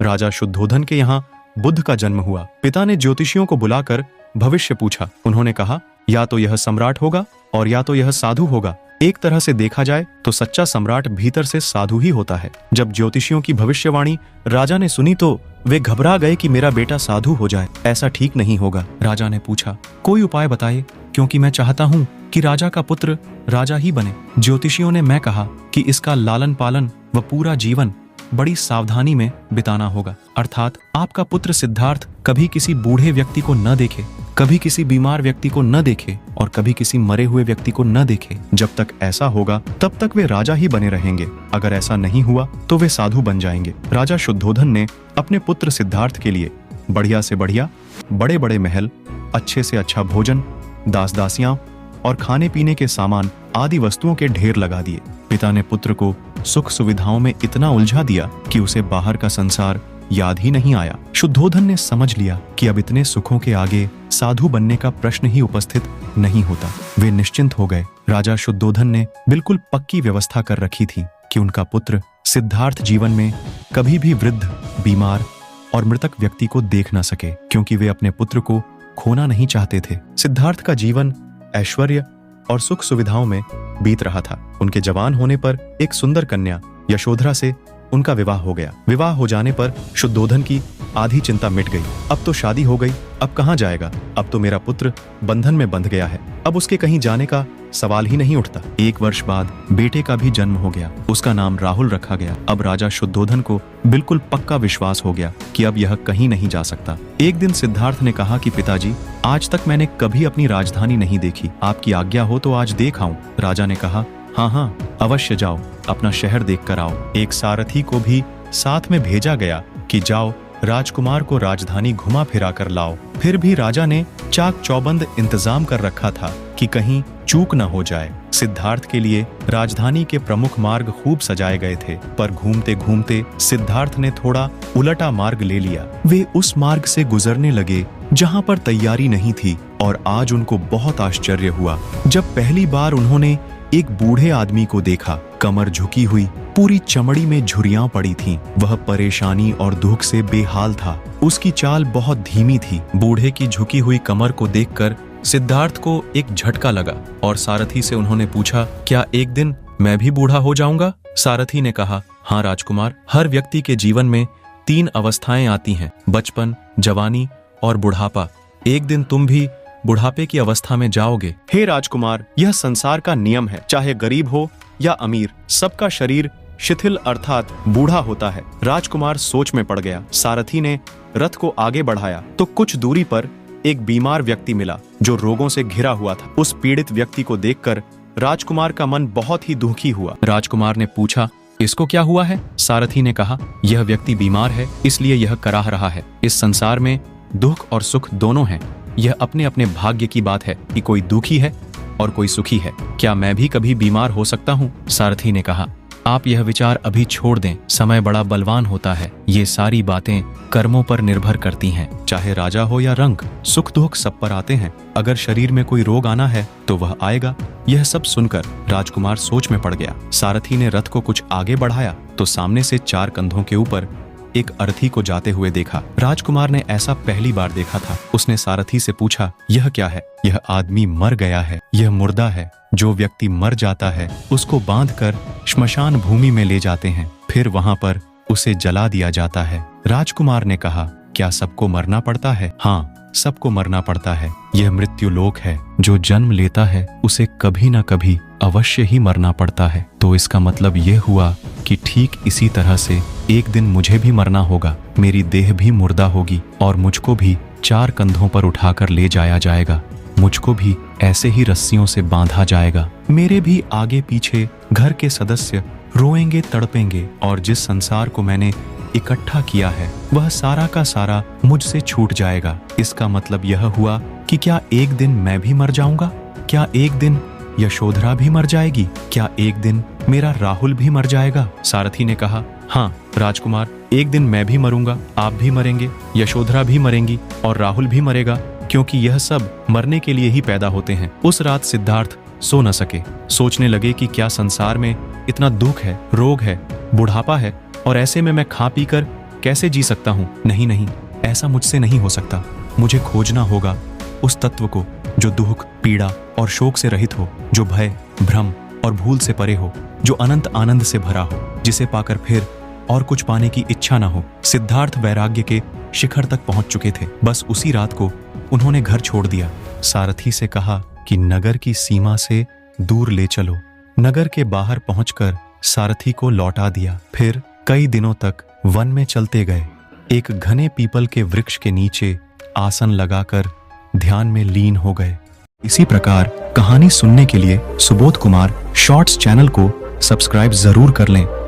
राजा शुद्धोधन के यहाँ बुद्ध का जन्म हुआ। पिता ने ज्योतिषियों को बुलाकर भविष्य पूछा। उन्होंने कहा, या तो यह सम्राट होगा और या तो यह साधु होगा। एक तरह से देखा जाए तो सच्चा सम्राट भीतर से साधु ही होता है। जब ज्योतिषियों की भविष्यवाणी राजा ने सुनी तो वे घबरा गए कि मेरा बेटा साधु हो जाए, ऐसा ठीक नहीं होगा। राजा ने पूछा, कोई उपाय बताइए, क्योंकि मैं चाहता हूँ कि राजा का पुत्र राजा ही बने। ज्योतिषियों ने मैं कहा कि इसका लालन पालन व पूरा जीवन बड़ी सावधानी में बिताना होगा, अर्थात आपका पुत्र सिद्धार्थ कभी किसी बूढ़े व्यक्ति को न देखे, कभी किसी बीमार व्यक्ति को न देखे और कभी किसी मरे हुए व्यक्ति को न देखे। जब तक ऐसा होगा तब तक वे राजा ही बने रहेंगे। अगर ऐसा नहीं हुआ तो वे साधु बन जाएंगे। राजा शुद्धोधन ने अपने पुत्र सिद्धार्थ के लिए बढ़िया से बढ़िया बड़े बड़े महल, अच्छे से अच्छा भोजन, दास दासियां और खाने पीने के सामान आदि वस्तुओं के ढेर लगा दिए। पिता ने पुत्र को सुख सुविधाओं में इतना उलझा दिया कि उसे बाहर का संसार याद ही नहीं आया। शुद्धोधन ने समझ लिया कि अब इतने सुखों के आगे साधु बनने का प्रश्न ही उपस्थित नहीं होता। वे निश्चिंत हो गए। राजा शुद्धोधन ने बिल्कुल पक्की व्यवस्था कर रखी थी कि उनका पुत्र सिद्धार्थ जीवन में कभी भी वृद्ध, बीमार और मृतक व्यक्ति को देख न सके, क्योंकि वे अपने पुत्र को खोना नहीं चाहते थे। सिद्धार्थ का जीवन ऐश्वर्य और सुख सुविधाओं में बीत रहा था। उनके जवान होने पर एक सुंदर कन्या यशोधरा से उनका विवाह हो गया। विवाह हो जाने पर शुद्धोधन की आधी चिंता मिट गई। अब तो शादी हो गई, अब कहाँ जाएगा? अब तो मेरा पुत्र बंधन में बंध गया है, अब उसके कहीं जाने का सवाल ही नहीं उठता। 1 वर्ष बाद बेटे का भी जन्म हो गया। उसका नाम राहुल रखा गया। अब राजा शुद्धोधन को बिल्कुल पक्का विश्वास हो गया कि अब यह कहीं नहीं जा सकता। एक दिन सिद्धार्थ ने कहा कि पिताजी, आज तक मैंने कभी अपनी राजधानी नहीं देखी, आपकी आज्ञा हो तो आज देख आऊं। राजा ने कहा, हाँ हाँ, अवश्य जाओ, अपना शहर देख कर आओ। एक सारथी को भी साथ में भेजा गया कि जाओ राजकुमार को राजधानी घुमा फिरा कर लाओ। फिर भी राजा ने चाक चौबंद इंतजाम कर रखा था कि कहीं चूक न हो जाए। सिद्धार्थ के लिए राजधानी के प्रमुख मार्ग खूब सजाए गए थे, पर घूमते घूमते सिद्धार्थ ने थोड़ा उलटा मार्ग ले लिया। वे उस मार्ग से गुजरने लगे जहां पर तैयारी नहीं थी, और आज उनको बहुत आश्चर्य हुआ जब पहली बार उन्होंने एक बूढ़े आदमी को देखा। कमर झुकी हुई, पूरी चमड़ी में झुर्रियां पड़ी थीं। वह परेशानी और दुख से बेहाल था। उसकी चाल बहुत धीमी थी। बूढ़े की झुकी हुई कमर को देखकर सिद्धार्थ को एक झटका लगा और सारथी से उन्होंने पूछा, क्या एक दिन मैं भी बूढ़ा हो जाऊंगा? सारथी ने कहा, हाँ राजकुमार, हर व्यक्ति के जीवन में 3 अवस्थाएं आती हैं, बचपन, जवानी और बुढ़ापा। एक दिन तुम भी बुढ़ापे की अवस्था में जाओगे। हे राजकुमार, यह संसार का नियम है, चाहे गरीब हो या अमीर, सबका शरीर शिथिल अर्थात बूढ़ा होता है। राजकुमार सोच में पड़ गया। सारथी ने रथ को आगे बढ़ाया तो कुछ दूरी पर एक बीमार व्यक्ति मिला जो रोगों से घिरा हुआ था। उस पीड़ित व्यक्ति को देखकर राजकुमार का मन बहुत ही दुखी हुआ। राजकुमार ने पूछा, इसको क्या हुआ है? सारथी ने कहा, यह व्यक्ति बीमार है, इसलिए यह कराह रहा है। इस संसार में दुख और सुख दोनों हैं। यह अपने अपने भाग्य की बात है कि कोई दुखी है और कोई सुखी है। क्या मैं भी कभी बीमार हो सकता हूँ? सारथी ने कहा, आप यह विचार अभी छोड़ दें, समय बड़ा बलवान होता है। ये सारी बातें कर्मों पर निर्भर करती हैं। चाहे राजा हो या रंक, सुख दुख सब पर आते हैं। अगर शरीर में कोई रोग आना है तो वह आएगा। यह सब सुनकर राजकुमार सोच में पड़ गया। सारथी ने रथ को कुछ आगे बढ़ाया तो सामने से 4 कंधों के ऊपर एक अर्थी को जाते हुए देखा। राजकुमार ने ऐसा पहली बार देखा था। उसने सारथी से पूछा, यह क्या है? यह आदमी मर गया है, यह मुर्दा है। जो व्यक्ति मर जाता है उसको बांधकर श्मशान भूमि में ले जाते हैं, फिर वहां पर उसे जला दिया जाता है। राजकुमार ने कहा, क्या सबको मरना पड़ता है? हाँ, सबको मरना पड़ता है। यह मृत्यु लोक है। जो जन्म लेता है उसे कभी न कभी अवश्य ही मरना पड़ता है। तो इसका मतलब यह हुआ कि ठीक इसी तरह से एक दिन मुझे भी मरना होगा। मेरी देह भी मुर्दा होगी और मुझको भी 4 कंधों पर उठाकर ले जाया जाएगा। मुझको भी ऐसे ही रस्सियों से बांधा जाएगा। मेरे भी आगे पीछे घर के सदस्य रोएंगे, तड़पेंगे, और जिस संसार को मैंने इकट्ठा किया है वह सारा का सारा मुझसे छूट जाएगा। इसका मतलब यह हुआ कि क्या एक दिन मैं भी मर जाऊंगा? क्या एक दिन यशोधरा भी मर जाएगी? क्या एक दिन मेरा राहुल भी मर जाएगा? सारथी ने कहा, हाँ राजकुमार, एक दिन मैं भी मरूंगा, आप भी मरेंगे, यशोधरा भी मरेंगी और राहुल भी मरेगा, क्योंकि यह सब मरने के लिए ही पैदा होते हैं। उस रात सिद्धार्थ सो न सके। सोचने लगे कि क्या संसार में इतना दुख है, रोग है, बुढ़ापा है, और ऐसे में मैं खा पी कर कैसे जी सकता हूँ? नहीं नहीं, ऐसा मुझसे नहीं हो सकता। मुझे खोजना होगा उस तत्व को जो दुख, पीड़ा और शोक से रहित हो, जो भय, भ्रम और भूल से परे हो, जो अनंत आनंद से भरा हो, जिसे पाकर फिर और कुछ पाने की इच्छा ना हो। सिद्धार्थ वैराग्य के शिखर तक पहुंच चुके थे। बस उसी रात को उन्होंने घर छोड़ दिया। सारथी से कहा कि नगर की सीमा से दूर ले चलो। नगर के बाहर पहुंचकर सारथी को लौटा दिया। फिर कई दिनों तक वन में चलते गए। एक घने पीपल के वृक्ष के नीचे आसन लगाकर ध्यान में लीन हो गए। इसी प्रकार कहानी सुनने के लिए सुबोध कुमार शॉर्ट्स चैनल को सब्सक्राइब जरूर कर लें।